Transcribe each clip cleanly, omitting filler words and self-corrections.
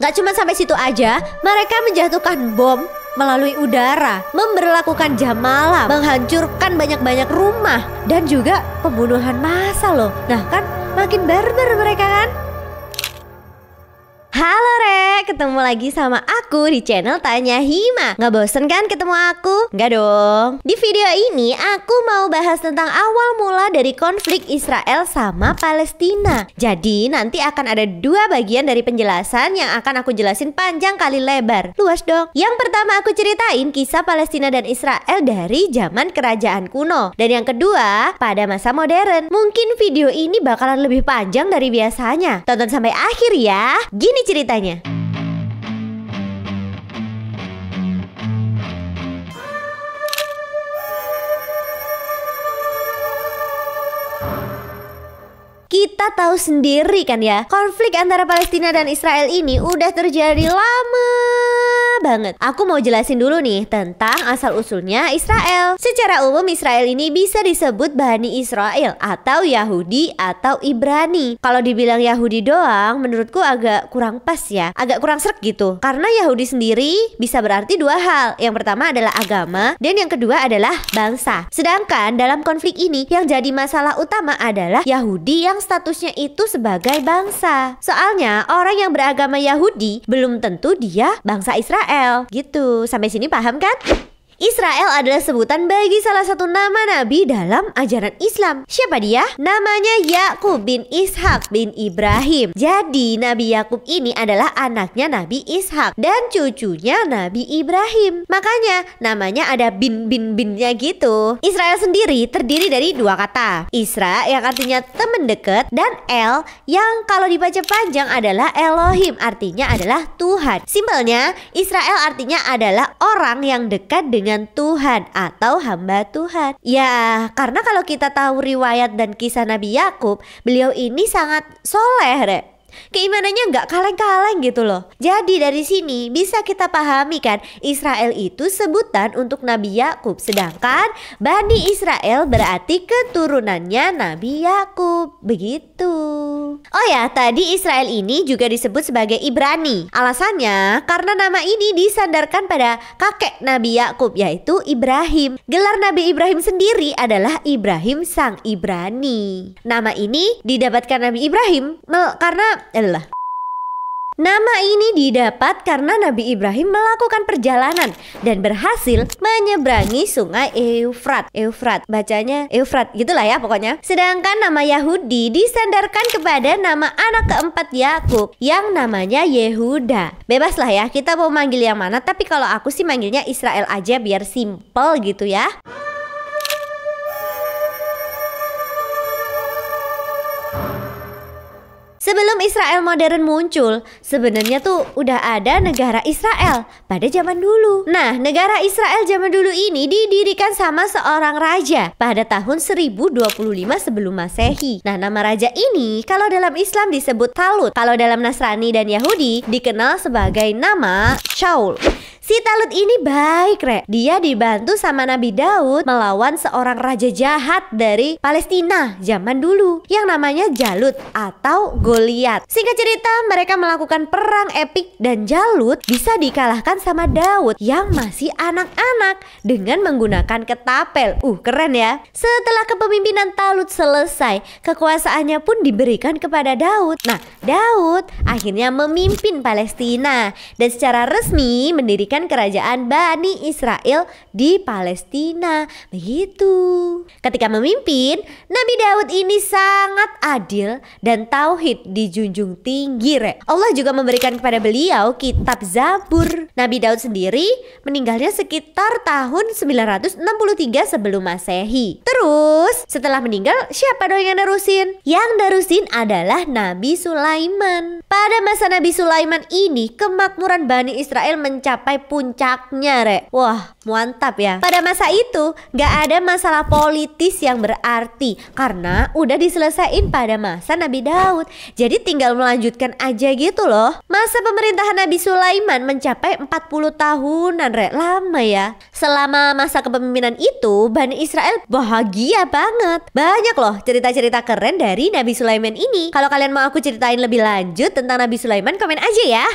Gak cuma sampai situ aja, mereka menjatuhkan bom melalui udara, memberlakukan jam malam, menghancurkan banyak-banyak rumah, dan juga pembunuhan massal loh. Nah kan makin barbar mereka kan. Halo Re, ketemu lagi sama aku di channel Tanya Hima. Nggak bosen kan ketemu aku? Nggak dong. Di video ini aku mau bahas tentang awal mula dari konflik Israel sama Palestina. Jadi nanti akan ada dua bagian dari penjelasan yang akan aku jelasin panjang kali lebar. Luas dong. Yang pertama aku ceritain kisah Palestina dan Israel dari zaman kerajaan kuno. Dan yang kedua pada masa modern. Mungkin video ini bakalan lebih panjang dari biasanya. Tonton sampai akhir ya. Gini ceritanya. Kita tahu sendiri kan ya, konflik antara Palestina dan Israel ini udah terjadi lama banget. Aku mau jelasin dulu nih tentang asal-usulnya Israel. Secara umum Israel ini bisa disebut Bani Israel atau Yahudi atau Ibrani. Kalau dibilang Yahudi doang menurutku agak kurang pas ya, agak kurang sreg gitu. Karena Yahudi sendiri bisa berarti dua hal. Yang pertama adalah agama dan yang kedua adalah bangsa. Sedangkan dalam konflik ini yang jadi masalah utama adalah Yahudi yang statusnya itu sebagai bangsa. Soalnya orang yang beragama Yahudi belum tentu dia bangsa Israel. Gitu, sampai sini paham kan? Israel adalah sebutan bagi salah satu nama nabi dalam ajaran Islam. Siapa dia? Namanya Yakub bin Ishak bin Ibrahim. Jadi Nabi Yakub ini adalah anaknya Nabi Ishak dan cucunya Nabi Ibrahim. Makanya namanya ada bin-binnya gitu. Israel sendiri terdiri dari dua kata. Isra yang artinya teman dekat dan El yang kalau dibaca panjang adalah Elohim, artinya adalah Tuhan. Simpelnya Israel artinya adalah orang yang dekat dengan Tuhan atau hamba Tuhan. Ya, karena kalau kita tahu riwayat dan kisah Nabi Yakub, beliau ini sangat soleh, Rek. Keimanannya nggak kaleng-kaleng gitu loh. Jadi dari sini bisa kita pahami kan, Israel itu sebutan untuk Nabi Yakub. Sedangkan Bani Israel berarti keturunannya Nabi Yakub. Begitu. Oh ya, tadi Israel ini juga disebut sebagai Ibrani. Alasannya karena nama ini disandarkan pada kakek Nabi Yakub, yaitu Ibrahim. Gelar Nabi Ibrahim sendiri adalah Ibrahim sang Ibrani. Nama ini didapatkan Nabi Ibrahim karena Nama ini didapat karena Nabi Ibrahim melakukan perjalanan dan berhasil menyeberangi sungai Eufrat, bacanya Eufrat gitulah ya pokoknya. Sedangkan nama Yahudi disandarkan kepada nama anak keempat Yakub yang namanya Yehuda. Bebas lah ya kita mau manggil yang mana, tapi kalau aku sih manggilnya Israel aja biar simple gitu ya. Sebelum Israel modern muncul, sebenarnya tuh udah ada negara Israel pada zaman dulu. Nah, negara Israel zaman dulu ini didirikan sama seorang raja pada tahun 1025 sebelum Masehi. Nah, nama raja ini kalau dalam Islam disebut Talut. Kalau dalam Nasrani dan Yahudi dikenal sebagai nama Shaul. Si Talut ini baik, Rek. Dia dibantu sama Nabi Daud melawan seorang raja jahat dari Palestina zaman dulu yang namanya Jalut atau Goliat. Singkat cerita, mereka melakukan perang epik dan Jalut bisa dikalahkan sama Daud yang masih anak-anak dengan menggunakan ketapel. Keren ya. Setelah kepemimpinan Talut selesai, kekuasaannya pun diberikan kepada Daud. Nah, Daud akhirnya memimpin Palestina dan secara resmi mendirikan kerajaan Bani Israel di Palestina. Begitu. Ketika memimpin, Nabi Daud ini sangat adil dan tauhid dijunjung tinggi, Rek. Allah juga memberikan kepada beliau kitab Zabur. Nabi Daud sendiri meninggalnya sekitar tahun 963 sebelum Masehi. Terus setelah meninggal, siapa dong yang nerusin? Yang nerusin adalah Nabi Sulaiman. Pada masa Nabi Sulaiman ini, kemakmuran Bani Israel mencapai puncaknya, Rek. Wah, mantap ya. Pada masa itu gak ada masalah politis yang berarti karena udah diselesain pada masa Nabi Daud. Jadi tinggal melanjutkan aja gitu loh. Masa pemerintahan Nabi Sulaiman mencapai 40 tahunan, Rek. Lama ya. Selama masa kepemimpinan itu Bani Israel bahagia banget. Banyak loh cerita-cerita keren dari Nabi Sulaiman ini. Kalau kalian mau aku ceritain lebih lanjut tentang Nabi Sulaiman, komen aja ya.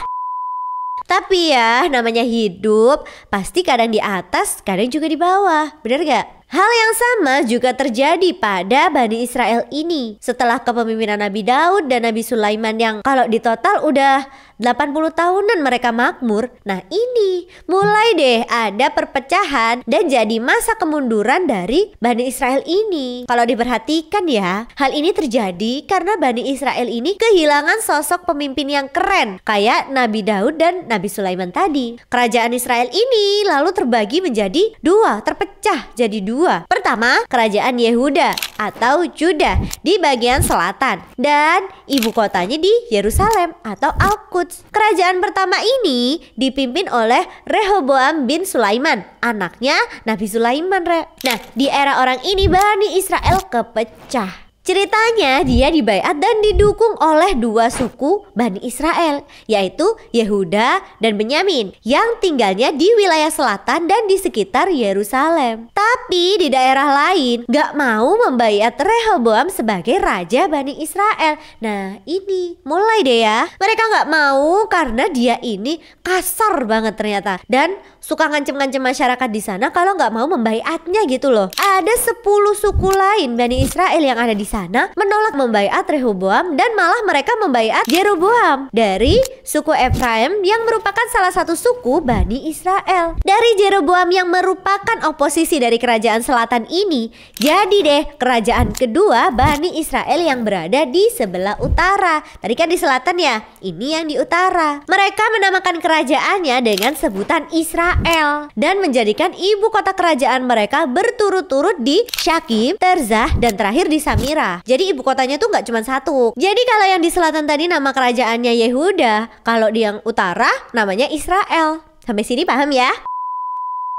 Tapi ya namanya hidup pasti kadang di atas kadang juga di bawah, bener gak? Hal yang sama juga terjadi pada Bani Israel ini. Setelah kepemimpinan Nabi Daud dan Nabi Sulaiman yang kalau di total udah 80 tahunan mereka makmur. Nah ini mulai deh ada perpecahan dan jadi masa kemunduran dari Bani Israel ini. Kalau diperhatikan ya, hal ini terjadi karena Bani Israel ini kehilangan sosok pemimpin yang keren kayak Nabi Daud dan Nabi Sulaiman tadi. Kerajaan Israel ini lalu terbagi menjadi dua, terpecah jadi dua. Pertama, kerajaan Yehuda atau Juda di bagian selatan dan ibu kotanya di Yerusalem atau Al-Quds. Kerajaan pertama ini dipimpin oleh Rehoboam bin Sulaiman, anaknya Nabi Sulaiman. Nah, di era orang ini Bani Israel kepecah. Ceritanya dia dibaiat dan didukung oleh dua suku Bani Israel, yaitu Yehuda dan Benyamin yang tinggalnya di wilayah selatan dan di sekitar Yerusalem. Tapi di daerah lain gak mau membaiat Rehoboam sebagai raja Bani Israel. Nah ini mulai deh ya, mereka gak mau karena dia ini kasar banget ternyata dan suka ngancem-ngancem masyarakat di sana kalau nggak mau membaiatnya gitu loh. Ada 10 suku lain Bani Israel yang ada di sana menolak membaiat Rehoboam dan malah mereka membaiat Jeroboam dari suku Efraim yang merupakan salah satu suku Bani Israel. Dari Jeroboam yang merupakan oposisi dari kerajaan selatan ini, jadi deh kerajaan kedua Bani Israel yang berada di sebelah utara. Tadi kan di selatan ya, ini yang di utara. Mereka menamakan kerajaannya dengan sebutan Israel dan menjadikan ibu kota kerajaan mereka berturut-turut di Syakim, Terzah, dan terakhir di Samira. Jadi ibu kotanya tuh nggak cuma satu. Jadi kalau yang di selatan tadi nama kerajaannya Yehuda, kalau di yang utara namanya Israel. Sampai sini paham ya?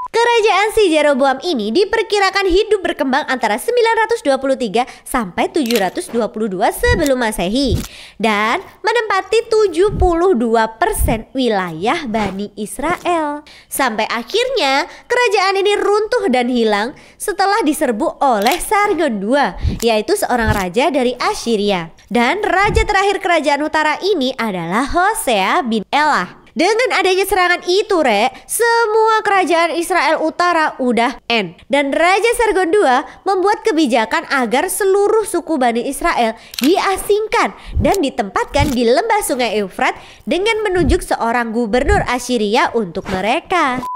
Kerajaan si Jeroboam ini diperkirakan hidup berkembang antara 923 sampai 722 sebelum Masehi dan menempati 72% wilayah Bani Israel. Sampai akhirnya kerajaan ini runtuh dan hilang setelah diserbu oleh Sargon II, yaitu seorang raja dari Assyria. Dan raja terakhir kerajaan utara ini adalah Hosea bin Elah. Dengan adanya serangan itu, semua kerajaan Israel utara udah end. Dan Raja Sargon II membuat kebijakan agar seluruh suku Bani Israel diasingkan dan ditempatkan di lembah sungai Eufrat dengan menunjuk seorang gubernur Assyria untuk mereka.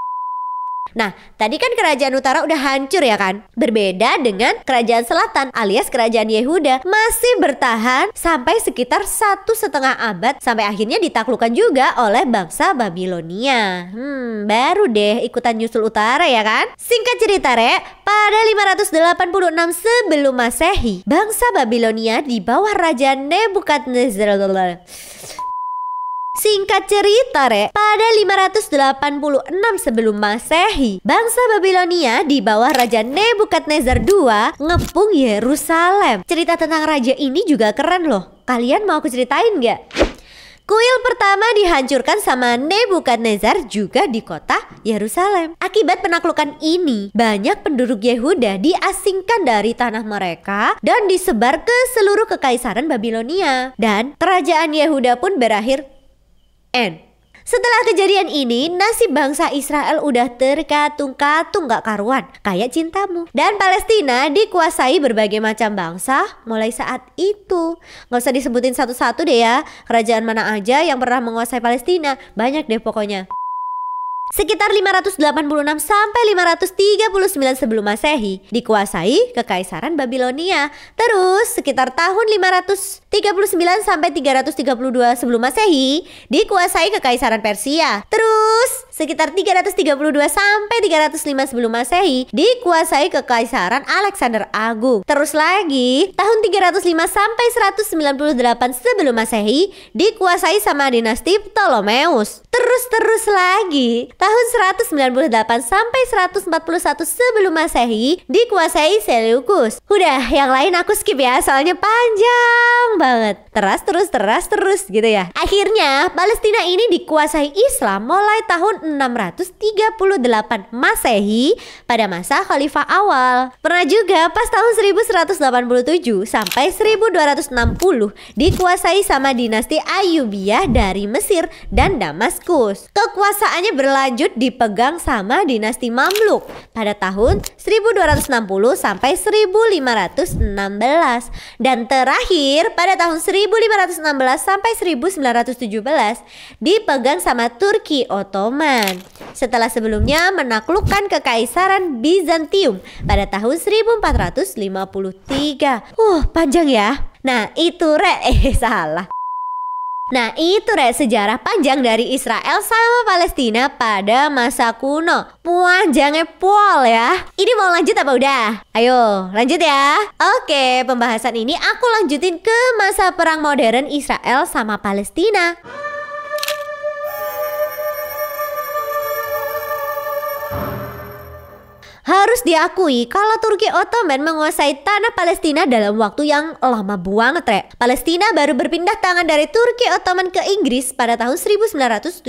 Nah, tadi kan kerajaan utara udah hancur ya kan? Berbeda dengan kerajaan selatan alias kerajaan Yehuda masih bertahan sampai sekitar 1,5 abad sampai akhirnya ditaklukkan juga oleh bangsa Babilonia. Baru deh ikutan nyusul utara ya kan? Singkat cerita pada 586 sebelum Masehi, bangsa Babilonia di bawah Raja Nebukadnezar. Singkat cerita pada 586 sebelum Masehi, bangsa Babilonia di bawah Raja Nebukadnezar II ngepung Yerusalem. Cerita tentang raja ini juga keren loh. Kalian mau aku ceritain gak? Kuil pertama dihancurkan sama Nebukadnezar juga di kota Yerusalem. Akibat penaklukan ini, banyak penduduk Yehuda diasingkan dari tanah mereka dan disebar ke seluruh kekaisaran Babilonia. Dan kerajaan Yehuda pun berakhir Setelah kejadian ini, nasib bangsa Israel udah terkatung-katung gak karuan, kayak cintamu. Dan Palestina dikuasai berbagai macam bangsa mulai saat itu. Gak usah disebutin satu-satu deh ya, kerajaan mana aja yang pernah menguasai Palestina, banyak deh pokoknya. Sekitar 586 sampai 539 sebelum Masehi dikuasai Kekaisaran Babilonia. Terus sekitar tahun 539 sampai 332 sebelum Masehi dikuasai Kekaisaran Persia. Terus sekitar 332 sampai 305 sebelum Masehi dikuasai Kekaisaran Alexander Agung. Terus lagi tahun 305 sampai 198 sebelum Masehi dikuasai sama dinasti Ptolemeus. Terus lagi tahun 198 sampai 141 sebelum Masehi dikuasai Seleukus. Udah, yang lain aku skip ya, soalnya panjang banget. Terus gitu ya. Akhirnya Palestina ini dikuasai Islam mulai tahun tahun 638 Masehi pada masa Khalifah awal. Pernah juga pas tahun 1187 sampai 1260 dikuasai sama dinasti Ayyubiyah dari Mesir dan Damaskus. Kekuasaannya berlanjut dipegang sama dinasti Mamluk pada tahun 1260 sampai 1516 dan terakhir pada tahun 1516 sampai 1917 dipegang sama Turki Ottoman setelah sebelumnya menaklukkan Kekaisaran Bizantium pada tahun 1453. Panjang ya. Nah itu salah. Nah itu sejarah panjang dari Israel sama Palestina pada masa kuno. Panjangnya pol ya. Ini mau lanjut apa udah? Ayo lanjut ya. Oke, pembahasan ini aku lanjutin ke masa perang modern Israel sama Palestina. Harus diakui kalau Turki Ottoman menguasai tanah Palestina dalam waktu yang lama banget, Palestina baru berpindah tangan dari Turki Ottoman ke Inggris pada tahun 1917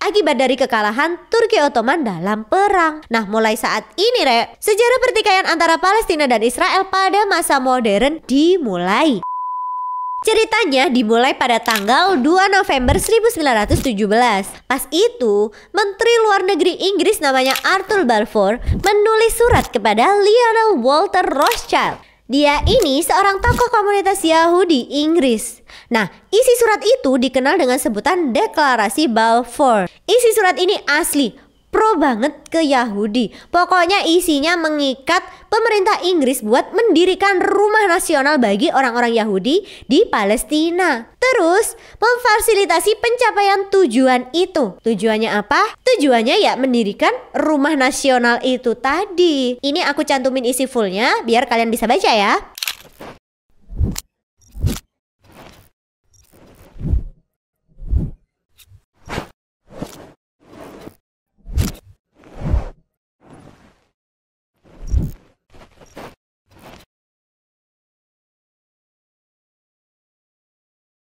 akibat dari kekalahan Turki Ottoman dalam perang. Nah, mulai saat ini, sejarah pertikaian antara Palestina dan Israel pada masa modern dimulai. Ceritanya dimulai pada tanggal 2 November 1917. Pas itu, Menteri Luar Negeri Inggris namanya Arthur Balfour menulis surat kepada Lionel Walter Rothschild. Dia ini seorang tokoh komunitas Yahudi Inggris. Nah, isi surat itu dikenal dengan sebutan Deklarasi Balfour. Isi surat ini asli pro banget ke Yahudi. Pokoknya isinya mengikat pemerintah Inggris buat mendirikan rumah nasional bagi orang-orang Yahudi di Palestina. Terus memfasilitasi pencapaian tujuan itu. Tujuannya apa? Tujuannya ya mendirikan rumah nasional itu tadi. Ini aku cantumin isi fullnya biar kalian bisa baca ya.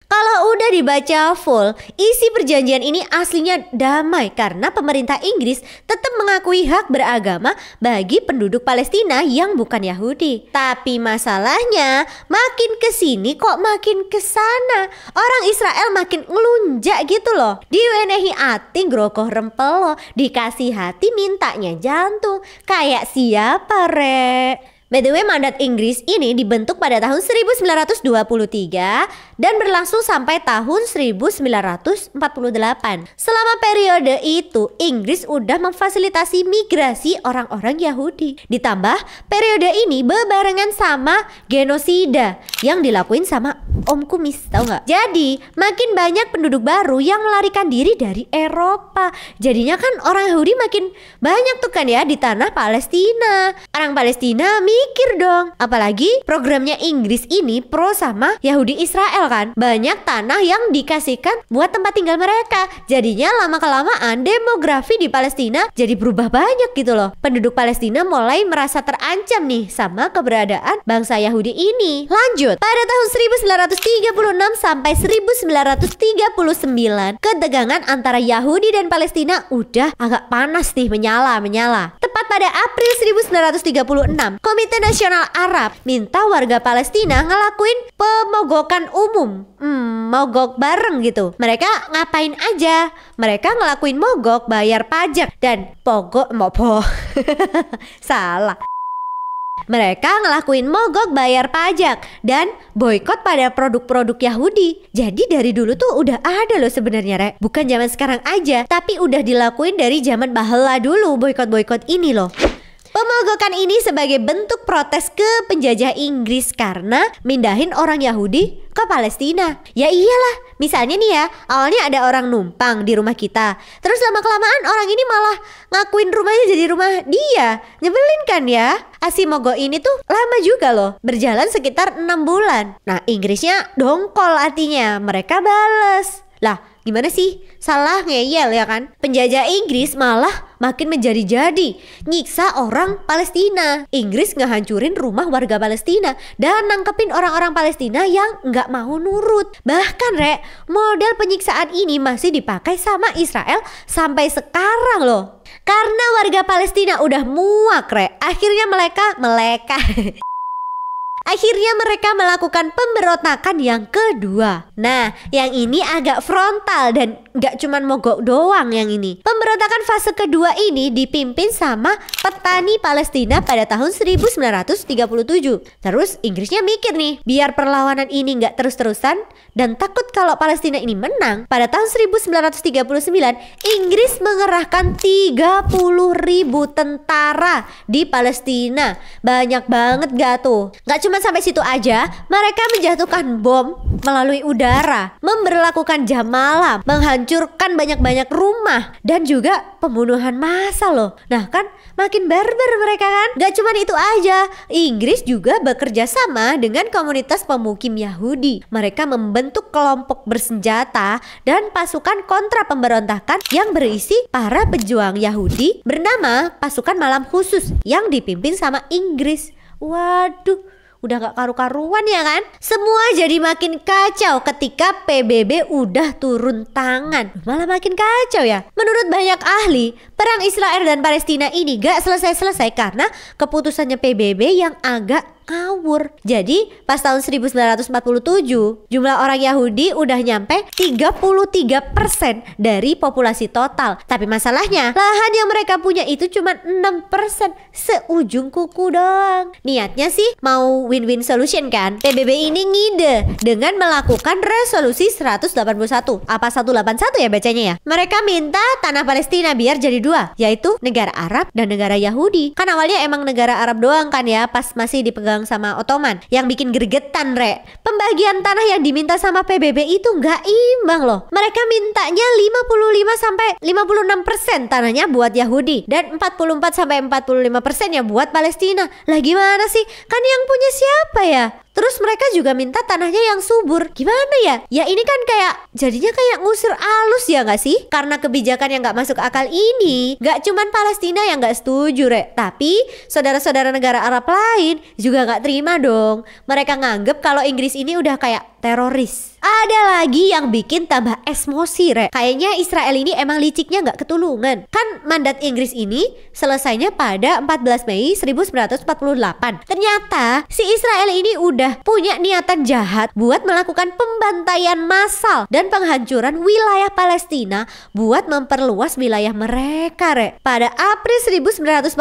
Kalau udah dibaca full, isi perjanjian ini aslinya damai karena pemerintah Inggris tetap mengakui hak beragama bagi penduduk Palestina yang bukan Yahudi. Tapi masalahnya makin kesini kok makin kesana. Orang Israel makin ngelunjak gitu loh. Diwenehi ati grogoh rempelo, dikasih hati mintanya jantung. Kayak siapa, By the way, mandat Inggris ini dibentuk pada tahun 1923 dan berlangsung sampai tahun 1948. Selama periode itu, Inggris udah memfasilitasi migrasi orang-orang Yahudi. Ditambah, periode ini bebarengan sama genosida yang dilakuin sama Om Kumis, tau nggak? Jadi, makin banyak penduduk baru yang melarikan diri dari Eropa. Jadinya kan orang Yahudi makin banyak tuh kan ya di tanah Palestina. Orang Palestina mikir dong, apalagi programnya Inggris ini pro sama Yahudi Israel kan. Banyak tanah yang dikasihkan buat tempat tinggal mereka. Jadinya lama-kelamaan demografi di Palestina jadi berubah banyak gitu loh. Penduduk Palestina mulai merasa terancam nih sama keberadaan bangsa Yahudi ini. Lanjut, pada tahun 1936 sampai 1939, ketegangan antara Yahudi dan Palestina udah agak panas nih, menyala. Tepat pada April 1936, Komite Nasional Arab minta warga Palestina ngelakuin pemogokan umum, mogok bareng gitu. Mereka ngapain aja? Mereka ngelakuin mogok bayar pajak dan salah. Mereka ngelakuin mogok bayar pajak dan boikot pada produk-produk Yahudi. Jadi dari dulu tuh udah ada loh sebenarnya, bukan zaman sekarang aja, tapi udah dilakuin dari zaman bahela dulu boikot-boikot ini loh. Pemogokan ini sebagai bentuk protes ke penjajah Inggris karena mindahin orang Yahudi ke Palestina. Ya iyalah, misalnya nih ya, awalnya ada orang numpang di rumah kita, terus lama-kelamaan orang ini malah ngakuin rumahnya jadi rumah dia. Nyebelin kan ya? Aksi mogok ini tuh lama juga loh, berjalan sekitar 6 bulan. Nah, Inggrisnya dongkol artinya, mereka bales. Lah, Gimana sih? Salah ngeyel ya kan? Penjajah Inggris malah makin menjadi-jadi, nyiksa orang Palestina. Inggris ngehancurin rumah warga Palestina dan nangkepin orang-orang Palestina yang nggak mau nurut. Bahkan Rek, model penyiksaan ini masih dipakai sama Israel sampai sekarang loh. Karena warga Palestina udah muak Rek, akhirnya mereka melakukan pemberontakan yang kedua. Nah, yang ini agak frontal dan gak cuman mogok doang yang ini. Pemberontakan fase kedua ini dipimpin sama petani Palestina pada tahun 1937. Terus Inggrisnya mikir nih, biar perlawanan ini gak terus-terusan dan takut kalau Palestina ini menang, pada tahun 1939 Inggris mengerahkan 30.000 tentara di Palestina. Banyak banget gak tuh? Gak cuma sampai situ aja, mereka menjatuhkan bom melalui udara, memberlakukan jam malam, menghancurkan banyak-banyak rumah, dan juga pembunuhan massal loh. Nah kan makin barbar mereka kan? Gak cuma itu aja, Inggris juga bekerja sama dengan komunitas pemukim Yahudi. Mereka membentuk kelompok bersenjata dan pasukan kontra pemberontakan yang berisi para pejuang Yahudi bernama Pasukan Malam Khusus yang dipimpin sama Inggris. Waduh, udah gak karu-karuan ya kan? Semua jadi makin kacau ketika PBB udah turun tangan. Malah makin kacau ya. Menurut banyak ahli, perang Israel dan Palestina ini gak selesai-selesai karena keputusannya PBB yang agak ngawur. Jadi pas tahun 1947 jumlah orang Yahudi udah nyampe 33% dari populasi total. Tapi masalahnya lahan yang mereka punya itu cuma 6%, seujung kuku doang. Niatnya sih mau win-win solution kan. PBB ini ngide dengan melakukan resolusi 181. Apa 181 ya bacanya ya? Mereka minta tanah Palestina biar jadi dua, yaitu negara Arab dan negara Yahudi. Kan awalnya emang negara Arab doang kan ya, pas masih dipegang sama Ottoman. Yang bikin gregetan Rek, pembagian tanah yang diminta sama PBB itu nggak imbang loh. Mereka mintanya 55 sampai 56% tanahnya buat Yahudi dan 44 sampai 45% buat Palestina. Lah gimana sih? Kan yang punya siapa ya? Terus mereka juga minta tanahnya yang subur. Gimana ya? Ya ini kan jadinya kayak ngusir alus ya gak sih? Karena kebijakan yang gak masuk akal ini, gak cuman Palestina yang gak setuju Rek, tapi saudara-saudara negara Arab lain juga gak terima dong. Mereka nganggep kalau Inggris ini udah kayak teroris. Ada lagi yang bikin tambah emosi Rek. Kayaknya Israel ini emang liciknya gak ketulungan. Kan mandat Inggris ini selesainya pada 14 Mei 1948. Ternyata si Israel ini udah punya niatan jahat buat melakukan pembantaian massal dan penghancuran wilayah Palestina buat memperluas wilayah mereka Rek. Pada April 1948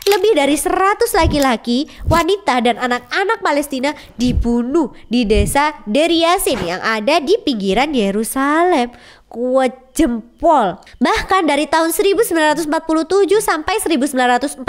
lebih dari 100 laki-laki, wanita dan anak-anak Palestina dibunuh di desa Deir Yassin yang ada di pinggiran Yerusalem. Kuat jempol. Bahkan dari tahun 1947 sampai 1949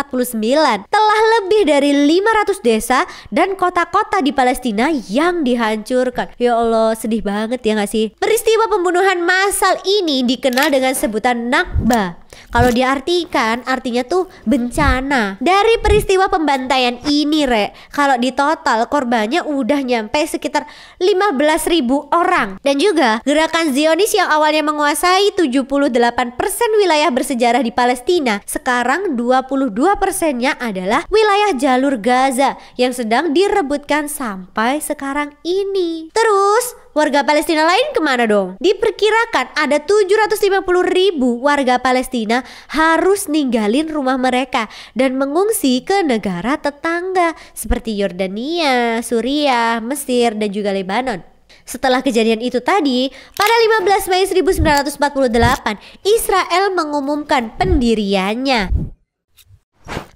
telah lebih dari 500 desa dan kota-kota di Palestina yang dihancurkan. Ya Allah, sedih banget ya gak sih? Peristiwa pembunuhan massal ini dikenal dengan sebutan Nakba. Kalau diartikan artinya tuh bencana. Dari peristiwa pembantaian ini Rek, kalau di total korbannya udah nyampe sekitar 15.000 orang. Dan juga gerakan Zionis yang awalnya menguasai 78% wilayah bersejarah di Palestina, sekarang 22%-nya adalah wilayah jalur Gaza yang sedang direbutkan sampai sekarang ini. Terus warga Palestina lain kemana dong? Diperkirakan ada 750.000 warga Palestina harus ninggalin rumah mereka dan mengungsi ke negara tetangga seperti Yordania, Suriah, Mesir, dan juga Lebanon. Setelah kejadian itu tadi, pada 15 Mei 1948, Israel mengumumkan pendiriannya.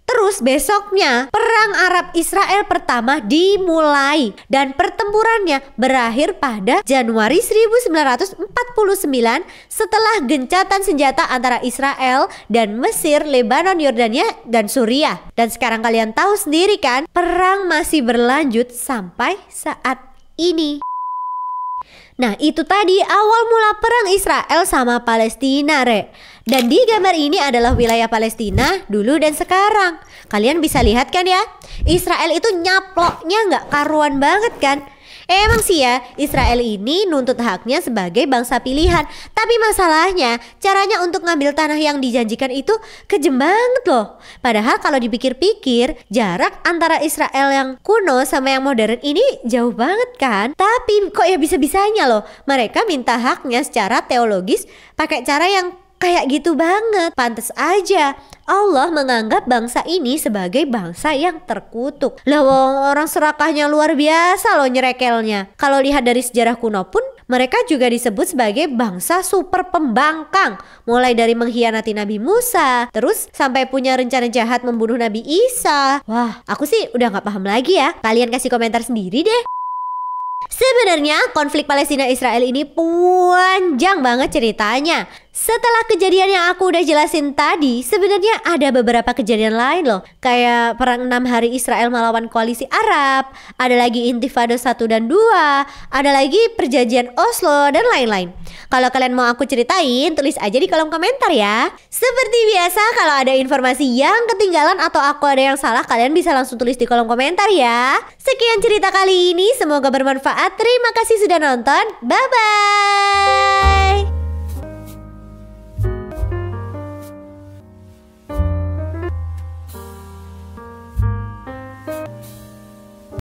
Terus besoknya perang Arab-Israel pertama dimulai dan pertempurannya berakhir pada Januari 1949 setelah gencatan senjata antara Israel dan Mesir, Lebanon, Yordania, dan Suriah. Dan sekarang kalian tahu sendiri kan, perang masih berlanjut sampai saat ini. Nah itu tadi awal mula perang Israel sama Palestina Rek. Dan di gambar ini adalah wilayah Palestina dulu dan sekarang. Kalian bisa lihat kan ya, Israel itu nyaploknya gak karuan banget kan. Emang sih ya, Israel ini nuntut haknya sebagai bangsa pilihan. Tapi masalahnya, caranya untuk ngambil tanah yang dijanjikan itu kejem banget loh. Padahal kalau dipikir-pikir, jarak antara Israel yang kuno sama yang modern ini jauh banget kan? Tapi kok ya bisa-bisanya loh, mereka minta haknya secara teologis pakai cara yang kayak gitu banget. Pantes aja Allah menganggap bangsa ini sebagai bangsa yang terkutuk. Lah orang serakahnya luar biasa loh nyerekelnya. Kalau lihat dari sejarah kuno pun, mereka juga disebut sebagai bangsa super pembangkang. Mulai dari mengkhianati Nabi Musa, terus sampai punya rencana jahat membunuh Nabi Isa. Wah, aku sih udah gak paham lagi ya. Kalian kasih komentar sendiri deh. Sebenarnya konflik Palestina Israel ini panjang banget ceritanya. Setelah kejadian yang aku udah jelasin tadi, sebenarnya ada beberapa kejadian lain loh. Kayak perang 6 hari Israel melawan koalisi Arab, ada lagi Intifada 1 dan 2, ada lagi perjanjian Oslo dan lain-lain. Kalau kalian mau aku ceritain, tulis aja di kolom komentar ya. Seperti biasa, kalau ada informasi yang ketinggalan atau aku ada yang salah, kalian bisa langsung tulis di kolom komentar ya. Sekian cerita kali ini, semoga bermanfaat. Terima kasih sudah nonton. Bye-bye.